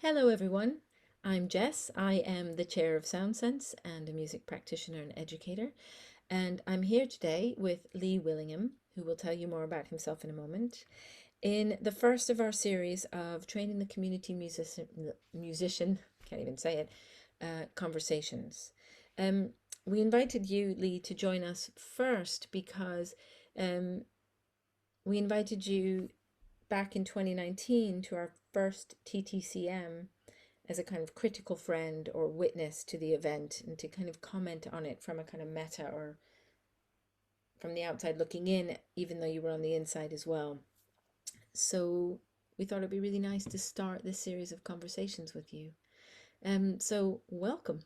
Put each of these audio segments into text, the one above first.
Hello, everyone. I'm Jess. I am the chair of Sound Sense and a music practitioner and educator. And I'm here today with Lee Willingham, who will tell you more about himself in a moment, in the first of our series of training the community musician, can't even say it, conversations. Um, we invited you, Lee, to join us first because um, we invited you back in 2019 to our first TTCM as a kind of critical friend or witness to the event and to kind of comment on it from a kind of meta or from the outside looking in, even though you were on the inside as well. So we thought it'd be really nice to start this series of conversations with you. So welcome.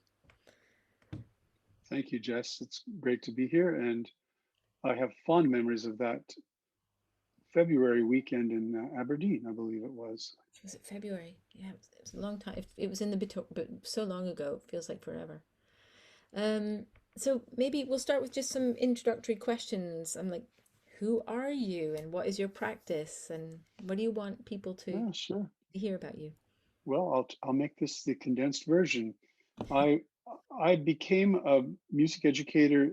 Thank you, Jess. It's great to be here, and I have fond memories of that February weekend in Aberdeen, I believe it was. Was it February? Yeah, it was a long time. It was in the bit, but so long ago. It feels like forever. Um, so maybe we'll start with just some introductory questions. I'm like, who are you and what is your practice and what do you want people to Yeah, sure. hear about you? Well, I'll make this the condensed version. I I became a music educator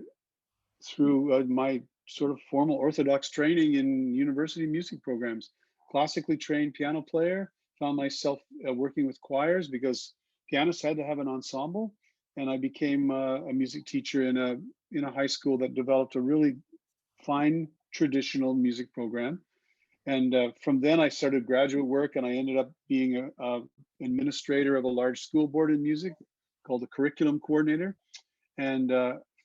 through my sort of formal orthodox training in university music programs. Classically trained piano player, found myself working with choirs because pianists had to have an ensemble, and I became a music teacher in a high school that developed a really fine traditional music program. And from then I started graduate work, and I ended up being a administrator of a large school board in music called the curriculum coordinator. And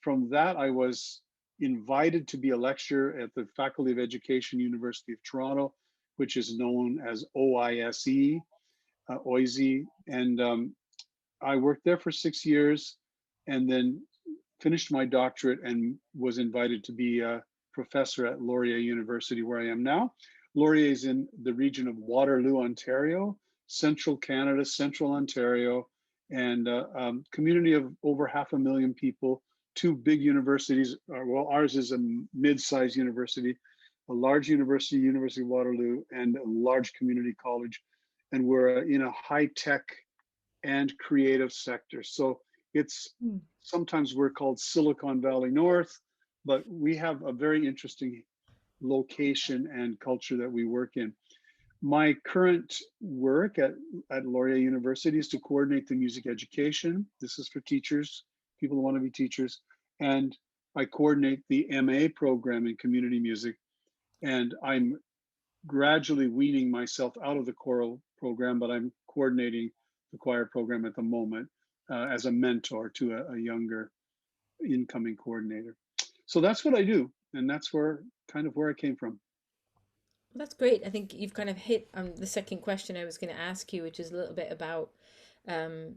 from that, I was invited to be a lecturer at the Faculty of Education, University of Toronto, which is known as OISE, OISE. And I worked there for 6 years and then finished my doctorate and was invited to be a professor at Laurier University, where I am now. Laurier is in the region of Waterloo, Ontario, central Canada, central Ontario, and a community of over 500,000 people. Two big universities. Well, ours is a mid-sized university, a large university, University of Waterloo, and a large community college. And we're in a high-tech and creative sector. So it's Hmm. sometimes we're called Silicon Valley North, but we have a very interesting location and culture that we work in. My current work at Laurier University is to coordinate the music education. This is for teachers, people who want to be teachers. And I coordinate the MA program in community music. And I'm gradually weaning myself out of the choral program, but I'm coordinating the choir program at the moment as a mentor to a younger incoming coordinator. So that's what I do, and that's where kind of where I came from. That's great. I think you've kind of hit on the second question I was going to ask you, which is a little bit about um,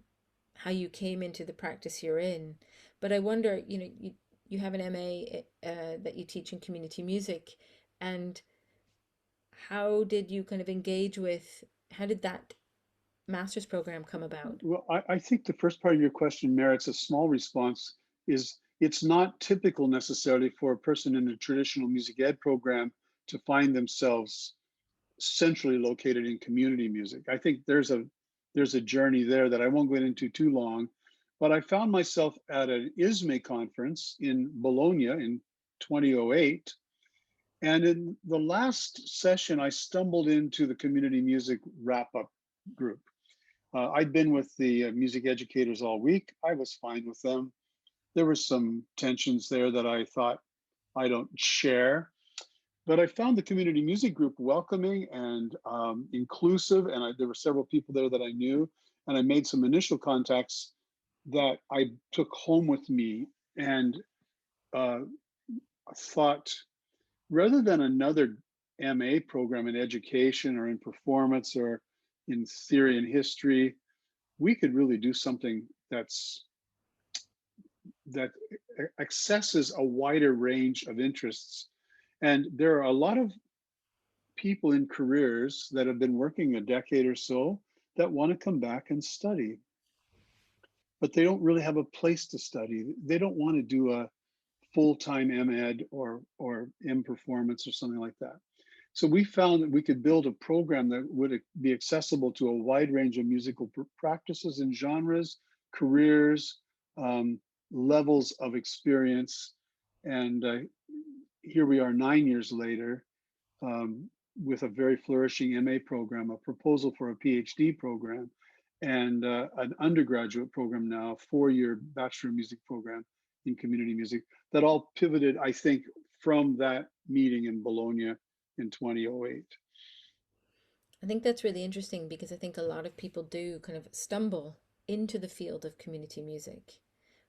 how you came into the practice you're in. But I wonder, you have an MA that you teach in community music, and how did you kind of engage with, how did that master's program come about? Well, I think the first part of your question merits a small response. Is it's not typical necessarily for a person in a traditional music ed program to find themselves centrally located in community music. I think there's a journey there that I won't go into too long, but I found myself at an ISME conference in Bologna in 2008. And in the last session, I stumbled into the community music wrap up group. I'd been with the music educators all week. I was fine with them. There were some tensions there that I thought I don't share, but I found the community music group welcoming and inclusive. And there were several people there that I knew. And I made some initial contacts that I took home with me and uh, thought rather than another MA program in education or in performance or in theory and history, we could really do something that accesses a wider range of interests. And there are a lot of people in careers that have been working a decade or so that want to come back and study, but they don't really have a place to study. They don't want to do a full-time MEd or M performance or something like that. So we found that we could build a program that would be accessible to a wide range of musical practices and genres, careers, um, levels of experience. And here we are 9 years later, um, with a very flourishing MA program, a proposal for a PhD program, and an undergraduate program now, a 4-year Bachelor of Music program in community music that all pivoted, I think, from that meeting in Bologna in 2008. I think that's really interesting because I think a lot of people do kind of stumble into the field of community music,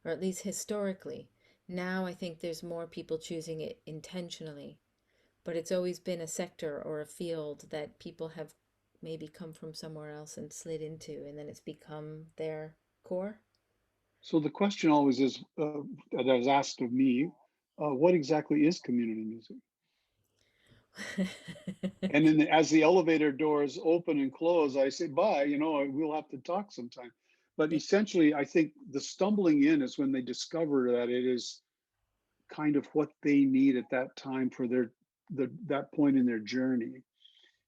or at least historically. Now I think there's more people choosing it intentionally, but it's always been a sector or a field that people have maybe come from somewhere else and slid into, and then it's become their core. So the question always is, that is asked of me, what exactly is community music? And then as the elevator doors open and close, I say, bye, we'll have to talk sometime. But Yeah. essentially, I think the stumbling in is when they discover that it is kind of what they need at that time for that point in their journey.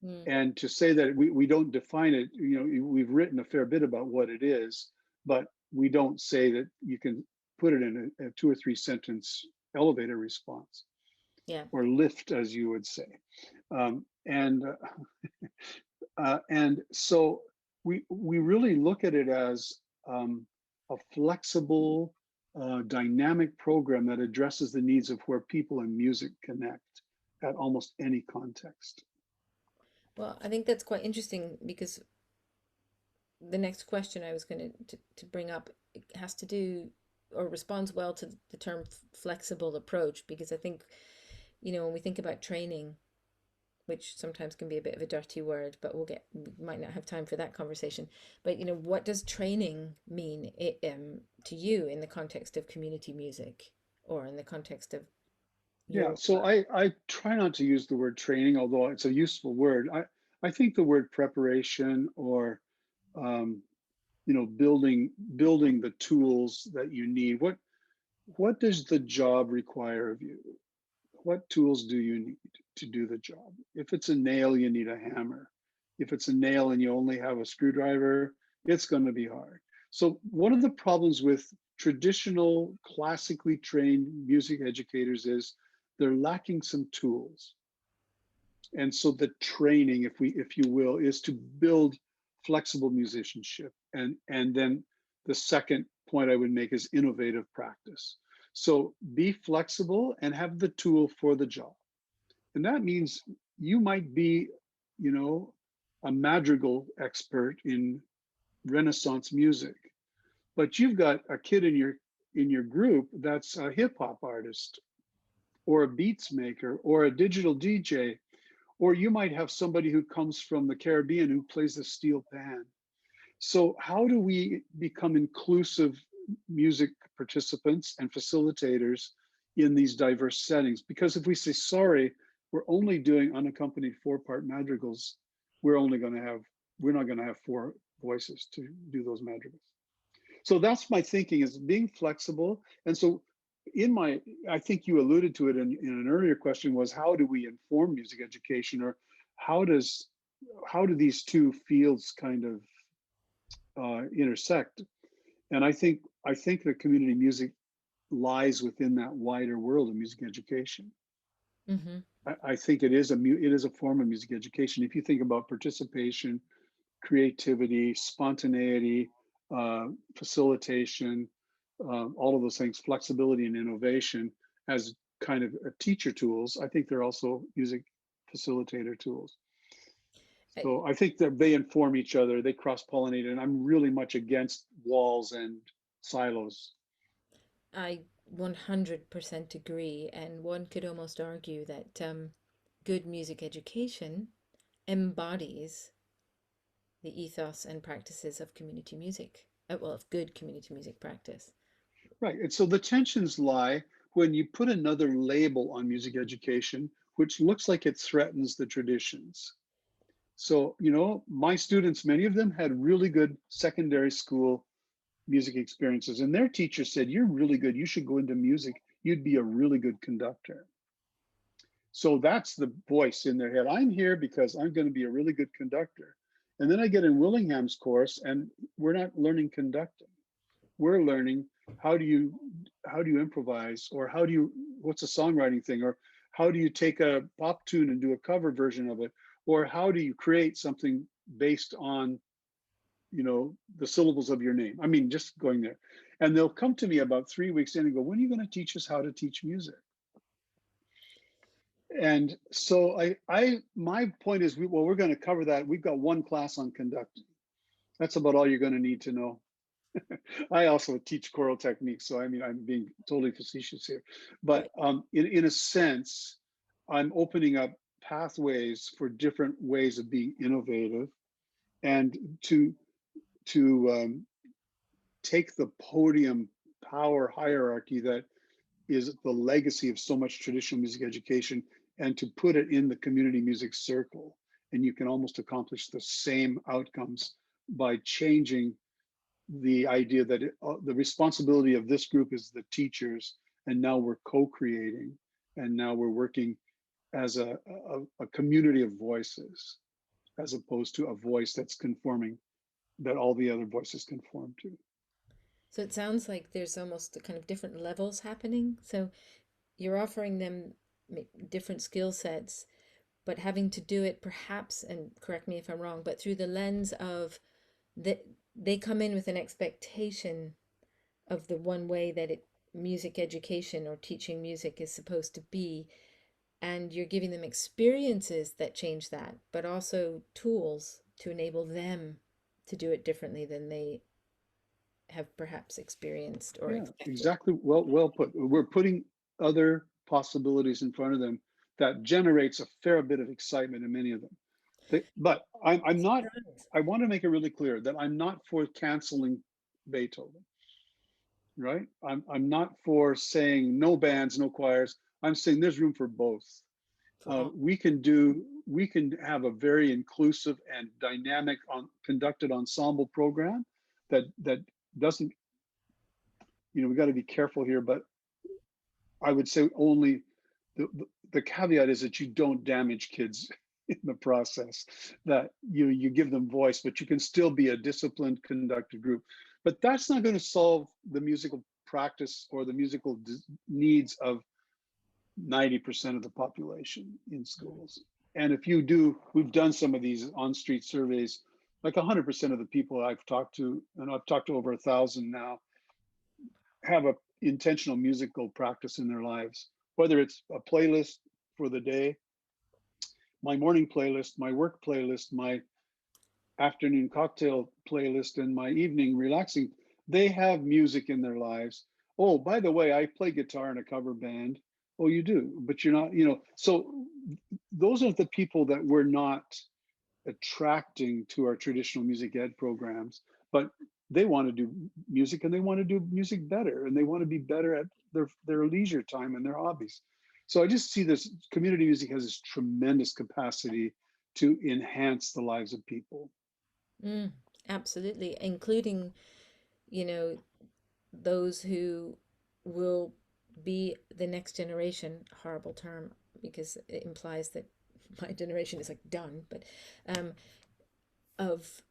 Mm, And to say that we don't define it, we've written a fair bit about what it is, but we don't say that you can put it in a 2 or 3 sentence elevator response yeah. or lift, as you would say. And so we really look at it as a flexible, dynamic program that addresses the needs of where people and music connect at almost any context. Well, I think that's quite interesting because the next question I was going to bring up has to do or responds well to the term flexible approach because I think, when we think about training, which sometimes can be a bit of a dirty word, but we might not have time for that conversation. But what does training mean to you in the context of community music or in the context of Yeah, your so work? I try not to use the word training, although it's a useful word. I think the word preparation or um, building the tools that you need. What does the job require of you? What tools do you need to do the job? If it's a nail, you need a hammer. If it's a nail and you only have a screwdriver, it's going to be hard. So one of the problems with traditional, classically trained music educators is they're lacking some tools. And so the training, if you will, is to build flexible musicianship. And then the second point I would make is innovative practice. So be flexible and have the tool for the job. And that means you might be, you know, a madrigal expert in Renaissance music, but you've got a kid in your group that's a hip hop artist or a beats maker or a digital DJ, or you might have somebody who comes from the Caribbean who plays the steel pan. So how do we become inclusive music participants and facilitators in these diverse settings? Because if we say, sorry, we're only doing unaccompanied 4-part madrigals, we're not going to have 4 voices to do those madrigals. So that's my thinking, is being flexible. And so I think you alluded to it in an earlier question, was how do we inform music education, or how does how do these two fields kind of intersect? And I think that community music lies within that wider world of music education. Mm-hmm. I think it is a form of music education. If you think about participation, creativity, spontaneity, facilitation, all of those things, flexibility and innovation as kind of teacher tools, I think they're also music facilitator tools. I, So I think that they inform each other, they cross pollinate, and I'm really much against walls and silos. I 100% agree, and one could almost argue that good music education embodies the ethos and practices of community music, well, of good community music practice. Right. And so the tensions lie when you put another label on music education, which looks like it threatens the traditions. So, my students, many of them had really good secondary school music experiences, and their teacher said, "You're really good. You should go into music. You'd be a really good conductor." So that's the voice in their head. I'm here because I'm going to be a really good conductor. And then I get in Willingham's course, and we're not learning conducting. We're learning how do you how do you improvise, or how do you what's a songwriting thing, or how do you take a pop tune and do a cover version of it, or how do you create something based on the syllables of your name. I mean, just going there. And they'll come to me about 3 weeks in and go, when are you going to teach us how to teach music? And so my point is, we're going to cover that. We've got one class on conducting. That's about all you're going to need to know. I also teach choral techniques, so I mean, I'm being totally facetious here. But Right. in a sense, I'm opening up pathways for different ways of being innovative, and to take the podium power hierarchy that is the legacy of so much traditional music education, and to put it in the community music circle. And you can almost accomplish the same outcomes by changing the idea that the responsibility of this group is the teachers, and now we're co-creating, and now we're working as a community of voices, as opposed to a voice that's conforming, that all the other voices conform to. So it sounds like there's almost a kind of different levels happening. So you're offering them different skill sets, but having to do it perhaps, and correct me if I'm wrong, but through the lens of that they come in with an expectation of the one way that music education or teaching music is supposed to be, and you're giving them experiences that change that, but also tools to enable them to do it differently than they have perhaps experienced or Yeah, expected. exactly. Well put. We're putting other possibilities in front of them that generates a fair bit of excitement in many of them. But I'm not, Surprise. I want to make it really clear that I'm not for canceling Beethoven, right? I'm not for saying no bands, no choirs. I'm saying there's room for both. For all. We can have a very inclusive and dynamic conducted ensemble program that doesn't, we got to be careful here, but I would say only the caveat is that you don't damage kids in the process, that you give them voice, but you can still be a disciplined, conducted group. But that's not going to solve the musical practice or the musical needs of 90% of the population in Mm. schools. And if you do, we've done some of these on-street surveys, like 100% of the people I've talked to, and I've talked to over 1,000 now, have a intentional musical practice in their lives, whether it's a playlist for the day, my morning playlist, my work playlist, my afternoon cocktail playlist, and my evening relaxing. They have music in their lives. Oh, by the way, I play guitar in a cover band. Oh, you do, but you're not, so those are the people that we're not attracting to our traditional music ed programs, but they want to do music, and they want to do music better, and they want to be better at their leisure time and their hobbies. So I just see this community music has this tremendous capacity to enhance the lives of people. Mm, absolutely, including, you know, those who will be the next generation. Horrible term because it implies that my generation is like done, but um, of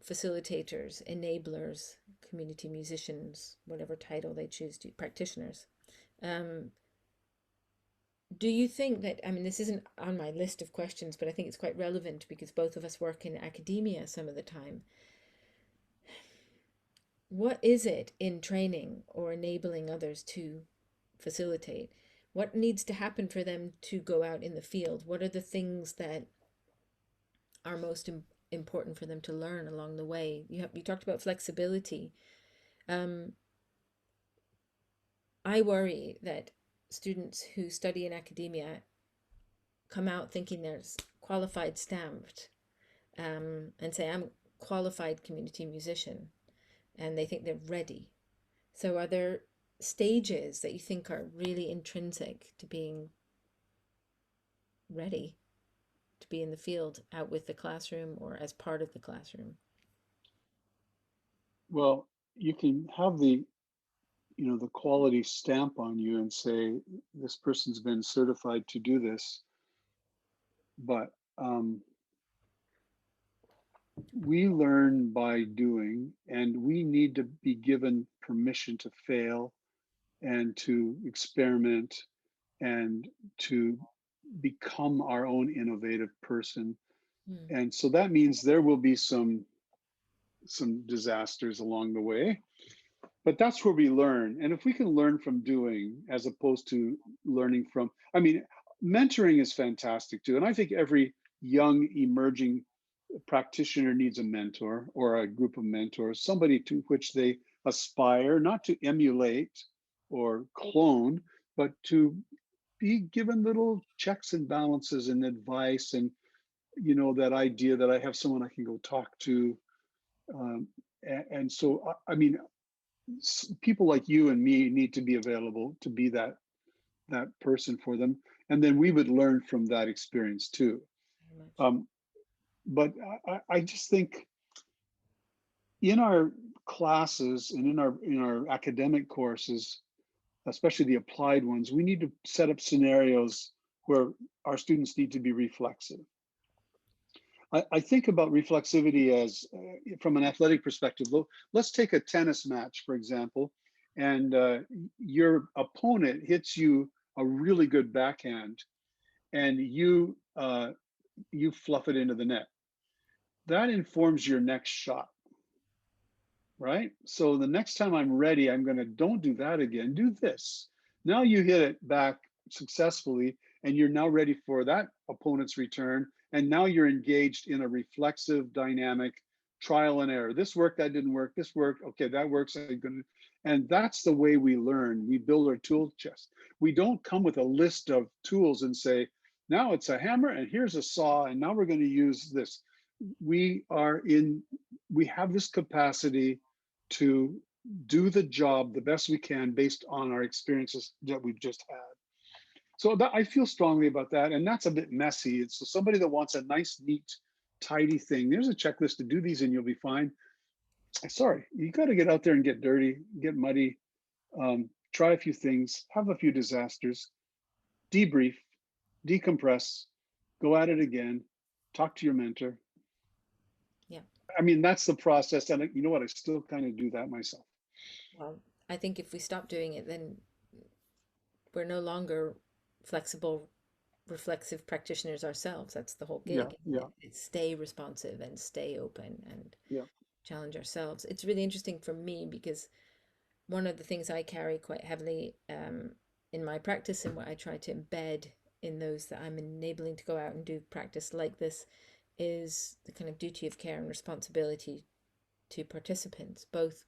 facilitators, enablers, community musicians, whatever title they choose to, practitioners. Um, do you think that, I mean, this isn't on my list of questions, but I think it's quite relevant because both of us work in academia some of the time. What is it in training or enabling others to facilitate? What needs to happen for them to go out in the field? What are the things that are most important for them to learn along the way? You talked about flexibility. Um, I worry that students who study in academia come out thinking they're qualified stamped, and say, I'm qualified community musician, and they think they're ready. So, are there stages that you think are really intrinsic to being ready to be in the field, out with the classroom or as part of the classroom? Well, you can have the the quality stamp on you and say, this person's been certified to do this. But we learn by doing, and we need to be given permission to fail and to experiment and to become our own innovative person. Mm. And so that means there will be some disasters along the way, but that's where we learn. And if we can learn from doing as opposed to learning from, I mean, mentoring is fantastic too. And I think every young emerging practitioner needs a mentor or a group of mentors, somebody to which they aspire, not to emulate or clone, but to be given little checks and balances and advice, and that idea that I have someone I can go talk to. And so I mean, people like you and me need to be available to be that person for them, and then we would learn from that experience too. Very much. um, but I just think in our classes and in our academic courses, especially the applied ones, we need to set up scenarios where our students need to be reflexive. I think about reflexivity as from an athletic perspective. Let's take a tennis match, for example, and your opponent hits you a really good backhand, and you fluff it into the net. That informs your next shot, right? So the next time I'm ready, I'm going to, don't do that again. Do this. Now you hit it back successfully, and you're now ready for that opponent's return. And now you're engaged in a reflexive, dynamic trial and error. This worked, that didn't work. This worked. Okay, that works. And that's the way we learn. We build our tool chest. We don't come with a list of tools and say, now it's a hammer and here's a saw, and now we're going to use this. We are in, we have this capacity to do the job the best we can based on our experiences that we've just had. So that, I feel strongly about that, and that's a bit messy. It's somebody that wants a nice, neat, tidy thing. There's a checklist to do these, and you'll be fine. Sorry, you got to get out there and get dirty, get muddy, try a few things, have a few disasters, debrief, decompress, go at it again, talk to your mentor. Yeah. I mean, that's the process, and you know what? I still kind of do that myself. Well, I think if we stop doing it, then we're no longer flexible, reflexive practitioners ourselves. That's the whole Yeah, gig, isn't yeah, it? It's stay responsive and stay open and yeah, challenge ourselves. It's really interesting for me because one of the things I carry quite heavily in my practice and what I try to embed in those that I'm enabling to go out and do practice like this is the kind of duty of care and responsibility to participants, both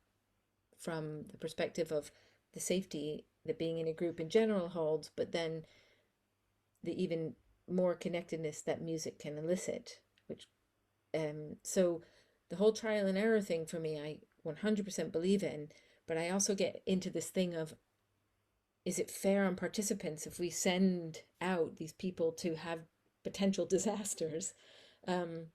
from the perspective of the safety that being in a group in general holds, but then the even more connectedness that music can elicit, which so the whole trial and error thing for me, I 100% believe in, but I also get into this thing of, is it fair on participants if we send out these people to have potential disasters? Um,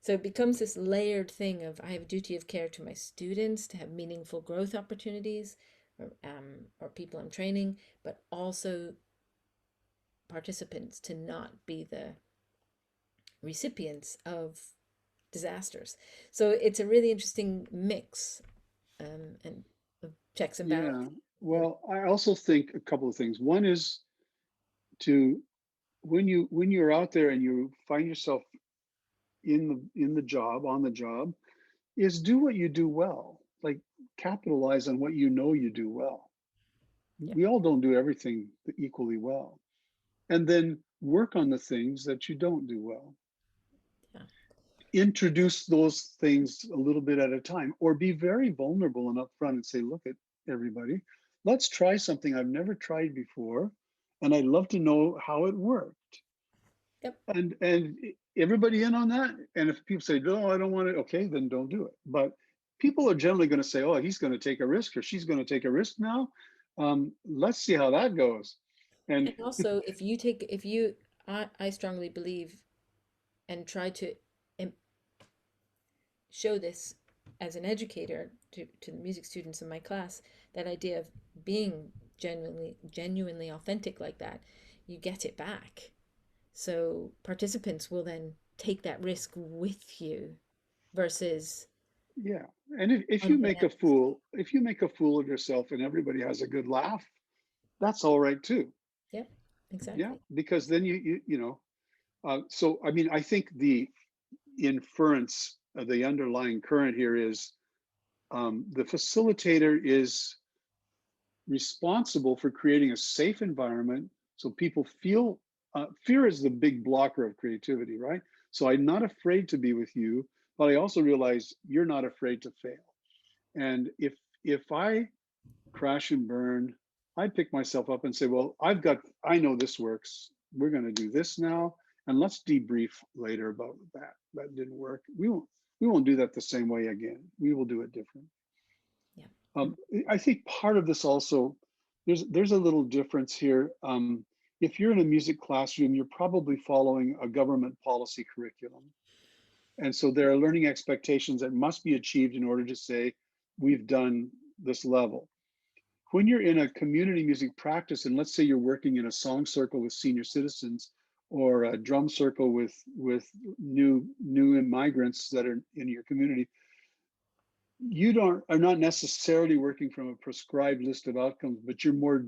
so it becomes this layered thing of I have a duty of care to my students to have meaningful growth opportunities, or people I'm training, but also participants to not be the recipients of disasters. So it's a really interesting mix, and of checks and balances. yeah. Yeah. Well, I also think a couple of things. One is to, when you're out there and you find yourself in the job, on the job, is do what you do well. Like, capitalize on what you do well. Yeah. We all don't do everything equally well. And then work on the things that you don't do well. Yeah. Introduce those things a little bit at a time, or be very vulnerable and upfront and say, look at everybody, let's try something I've never tried before, and I'd love to know how it worked. Yep. And everybody in on that. And if people say, no, I don't want it, okay, then don't do it. But people are generally going to say, oh, he's going to take a risk, or she's going to take a risk now. Let's see how that goes. And And also, if you, I strongly believe and try to show this as an educator to the music students in my class, that idea of being genuinely authentic like that, you get it back. So participants will then take that risk with you versus Yeah. And if you make a unbeknownst. fool, if you make a fool of yourself and everybody has a good laugh, that's all right too. Yep, Yeah. exactly. Because then so I mean, I think the inference of the underlying current here is the facilitator is responsible for creating a safe environment so people feel fear is the big blocker of creativity, right? So I'm not afraid to be with you, but I also realize you're not afraid to fail. And if I crash and burn, I pick myself up and say, well, I know this works. We're going to do this now, and let's debrief later about that. That didn't work. We won't do that the same way again. We will do it different. Yeah. Um, I think part of this also, there's a little difference here. If you're in a music classroom, you're probably following a government policy curriculum. And so there are learning expectations that must be achieved in order to say, we've done this level. When you're in a community music practice, and let's say you're working in a song circle with senior citizens or a drum circle with new migrants that are in your community, you don't are not necessarily working from a prescribed list of outcomes, but you're more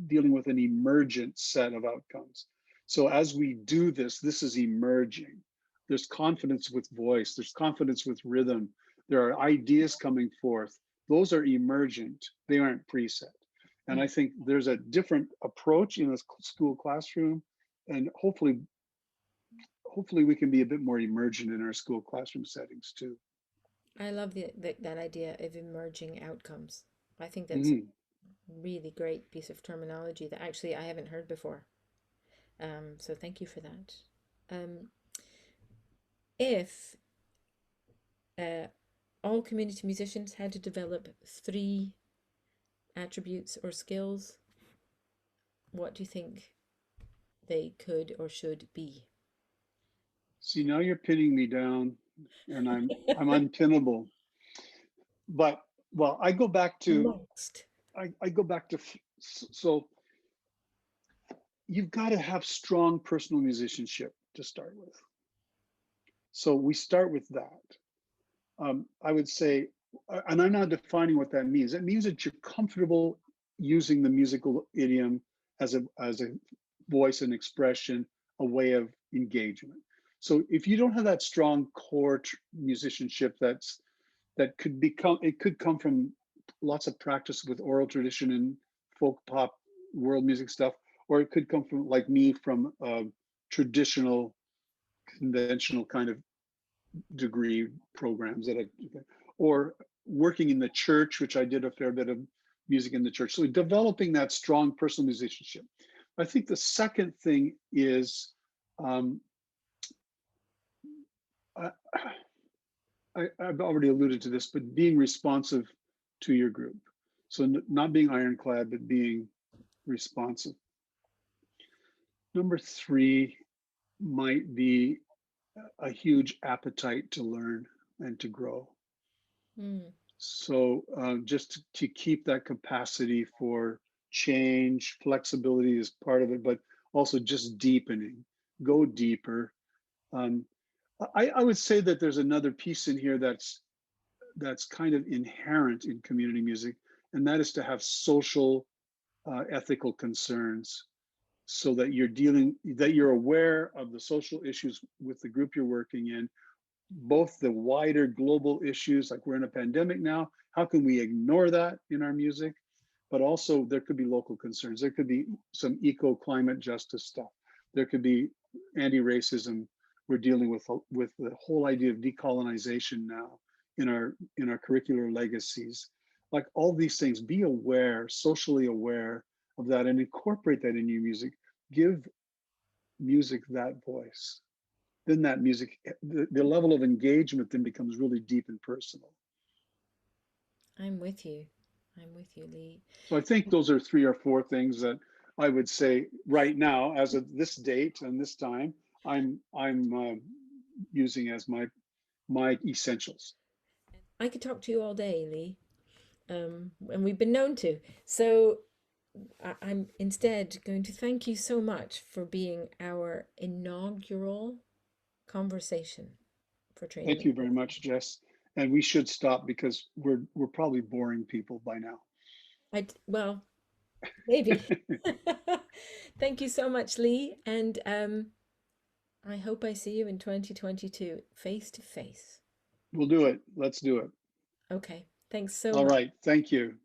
dealing with an emergent set of outcomes. So as we do this, this is emerging. There's confidence with voice, there's confidence with rhythm, there are ideas coming forth. Those are emergent, they aren't preset. And Mm. I think there's a different approach in a school classroom, and hopefully we can be a bit more emergent in our school classroom settings too. I love that idea of emerging outcomes. I think that's a Mhm. really great piece of terminology that actually I haven't heard before. So thank you for that. Um, if uh, all community musicians had to develop three attributes or skills, what do you think they could or should be? See, now you're pinning me down and I'm unpinnable. But well, Amongst. I go back to so you've got to have strong personal musicianship to start with. So we start with that. I would say, and I'm not defining what that means. It means that you're comfortable using the musical idiom as a voice and expression, a way of engagement. So if you don't have that strong core musicianship, that could become it could come from lots of practice with oral tradition and folk pop world music stuff, or it could come from like me from traditional conventional kind of degree programs that I, or working in the church, which I did a fair bit of music in the church. So developing that strong personal musicianship. I think the second thing is um, I, I've already alluded to this, but being responsive to your group. So not being ironclad, but being responsive. Number three might be a huge appetite to learn and to grow. Mm. So just to keep that capacity for change, flexibility is part of it, but also just deepening, go deeper. Um, I would say that there's another piece in here that's kind of inherent in community music, and that is to have social, ethical concerns, so that you're aware of the social issues with the group you're working in, both the wider global issues, like we're in a pandemic now, how can we ignore that in our music? But also there could be local concerns. There could be some eco-climate justice stuff. There could be anti-racism. We're dealing with the whole idea of decolonization now in our curricular legacies. Like all these things, be aware, socially aware of that, and incorporate that in your music. Give music that voice. Then that music, the level of engagement then becomes really deep and personal. I'm with you. I'm with you, Lee. So I think those are three or four things that I would say right now, as of this date and this time, I'm using as my essentials. I could talk to you all day, Lee, and we've been known to. So I'm instead going to thank you so much for being our inaugural conversation for training. Thank you very much, Jess. And we should stop because we're probably boring people by now. Well, maybe. Thank you so much, Lee, and I hope I see you in 2022 face to face. We'll do it. Let's do it. Okay, thanks so All much. right. Thank you.